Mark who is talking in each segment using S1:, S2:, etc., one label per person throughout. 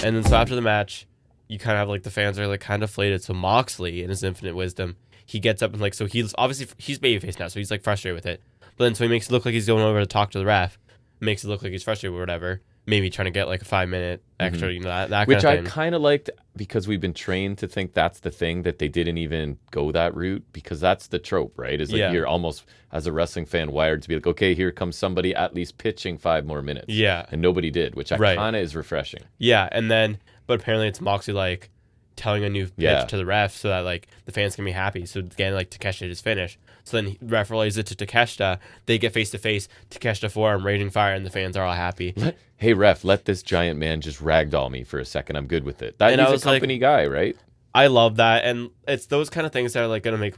S1: And then so after the match, you kind of have like the fans are like kind of deflated. So Moxley, in his infinite wisdom, he gets up and like, so he's obviously he's babyface now, so he's like frustrated with it. But then so he makes it look like he's going over to talk to the ref, makes it look like he's frustrated or whatever. Maybe trying to get like a 5-minute extra, you know, that kind
S2: Which
S1: of thing.
S2: I kind of liked because we've been trained to think that's the thing, that they didn't even go that route, because that's the trope, right? Is like you're almost, as a wrestling fan, wired to be like, okay, here comes somebody at least pitching 5 more minutes.
S1: Yeah.
S2: And nobody did, which kind of is refreshing.
S1: Yeah, and then, but apparently it's Moxley like telling a new pitch to the ref so that like the fans can be happy. So again, like Takeshita just finished. So then the ref relays it to Takeshita. They get face to face. Takeshita forearm, raging fire, and the fans are all happy.
S2: Hey ref, let this giant man just ragdoll me for a second. I'm good with it. He's a company guy, right?
S1: I love that, and it's those kind of things that are like gonna make.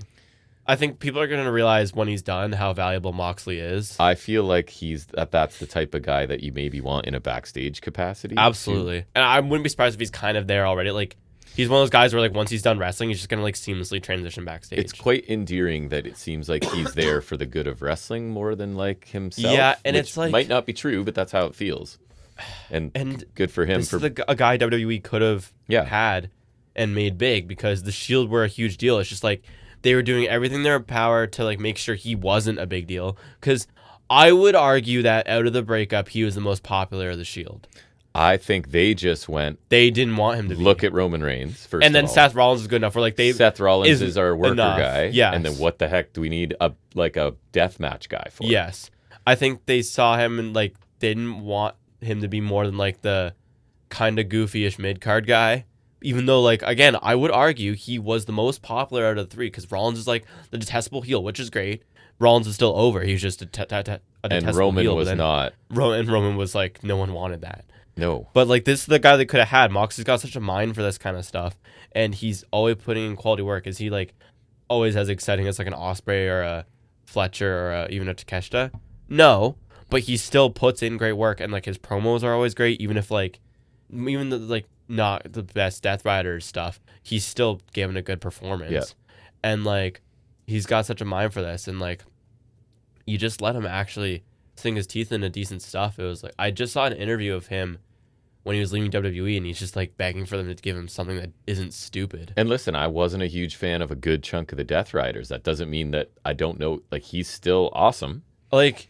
S1: I think people are gonna realize when he's done how valuable Moxley is.
S2: I feel like that's the type of guy that you maybe want in a backstage capacity.
S1: Absolutely, and I wouldn't be surprised if he's kind of there already. Like, he's one of those guys where like once he's done wrestling, he's just gonna like seamlessly transition backstage.
S2: It's quite endearing that it seems like he's there for the good of wrestling more than like himself.
S1: Yeah, and it's like,
S2: might not be true, but that's how it feels. And good for him.
S1: This is a guy WWE could have had and made big, because the Shield were a huge deal. It's just like they were doing everything in their power to like make sure he wasn't a big deal. Because I would argue that out of the breakup, he was the most popular of the Shield.
S2: I think they just went.
S1: They didn't want him to be.
S2: Look at Roman Reigns first,
S1: and then Seth Rollins is good enough. For like
S2: Seth Rollins is our worker guy.
S1: Yeah.
S2: And then what the heck do we need a death match guy for?
S1: Yes, I think they saw him and like they didn't want him to be more than like the kind of goofy-ish mid-card guy. Even though, like, again, I would argue he was the most popular out of the three, because Rollins is like the detestable heel, which is great. Rollins is still over. He was just a detestable
S2: and Roman
S1: heel.
S2: Was not.
S1: Roman was like, no one wanted that.
S2: No.
S1: But like, this is the guy they could have had. Moxley's got such a mind for this kind of stuff, and he's always putting in quality work. Is he like always as exciting as like an Ospreay or a Fletcher or even a Takeshita? No, but he still puts in great work, and like his promos are always great, even if like not the best Death Rider stuff, he's still giving a good performance.
S2: Yeah.
S1: And like, he's got such a mind for this, and like, you just let him actually sink his teeth into decent stuff. It was like, I just saw an interview of him when he was leaving WWE, and he's just like begging for them to give him something that isn't stupid.
S2: And listen, I wasn't a huge fan of a good chunk of the Death Riders. That doesn't mean that I don't know. Like, he's still awesome.
S1: Like,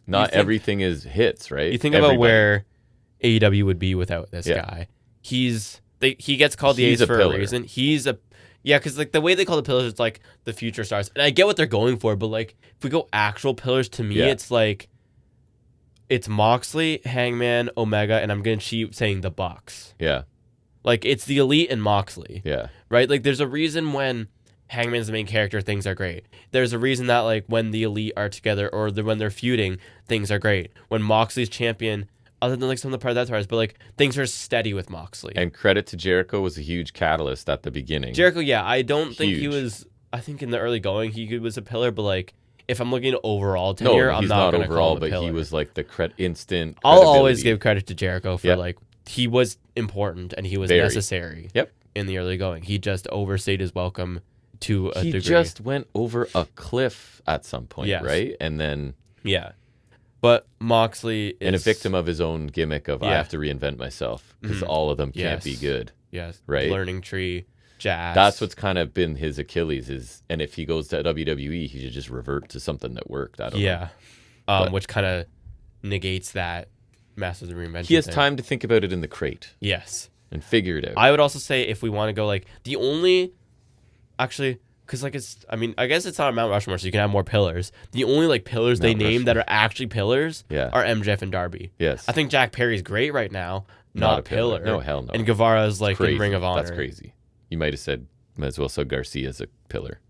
S2: not everything is hits, right?
S1: You think about where AEW would be without this guy. He gets called the ace for a reason. Because like the way they call the pillars, it's like the future stars, and I get what they're going for, but like if we go actual pillars, to me, it's like it's Moxley, Hangman, Omega, and I'm gonna cheat saying the Bucks.
S2: Yeah,
S1: like it's the Elite and Moxley.
S2: Yeah,
S1: right. Like there's a reason when Hangman's the main character, things are great. There's a reason that like when the Elite are together or when they're feuding, things are great. When Moxley's champion, other than like some of the Death Riders, but like things are steady with Moxley.
S2: And credit to Jericho was a huge catalyst at the beginning.
S1: Jericho, I don't think he was. I think in the early going he was a pillar, but like if I'm looking at overall tenure, I'm not going to call him a pillar.
S2: He was like the instant.
S1: I'll always give credit to Jericho for like he was important and he was necessary.
S2: Yep.
S1: In the early going, he just overstayed his welcome to a degree.
S2: He just went over a cliff at some point, right? And then
S1: But Moxley is...
S2: And a victim of his own gimmick of I have to reinvent myself because all of them can't be good.
S1: Yes.
S2: Right?
S1: Learning tree, jazz.
S2: That's what's kind of been his Achilles and if he goes to WWE, he should just revert to something that worked. I don't know.
S1: Which kind of negates that Masters of Reinvention
S2: He has time to think about it in the crate.
S1: Yes.
S2: And figure it out.
S1: I would also say if we want to go like the only... Actually... Because, like, I guess it's not a Mount Rushmore, so you can have more pillars. The only, like, pillars they name that are actually pillars are MJF and Darby.
S2: Yes.
S1: I think Jack Perry's great right now. Not a pillar.
S2: No, hell no.
S1: And Guevara's, like, in Ring of Honor.
S2: That's crazy. You might have said, might as well say Garcia's a pillar.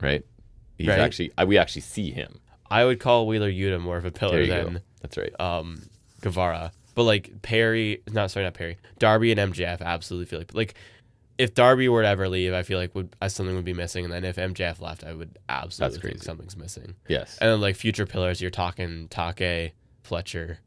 S2: Right? He's actually, we actually see him.
S1: I would call Wheeler Yuta more of a pillar than...
S2: That's right.
S1: Guevara. But, like, not Perry. Darby and MJF absolutely feel like... If Darby were to ever leave, I feel like something would be missing, and then if MJF left, I would absolutely think something's missing.
S2: Yes.
S1: And then like future pillars, you're talking Take, Fletcher,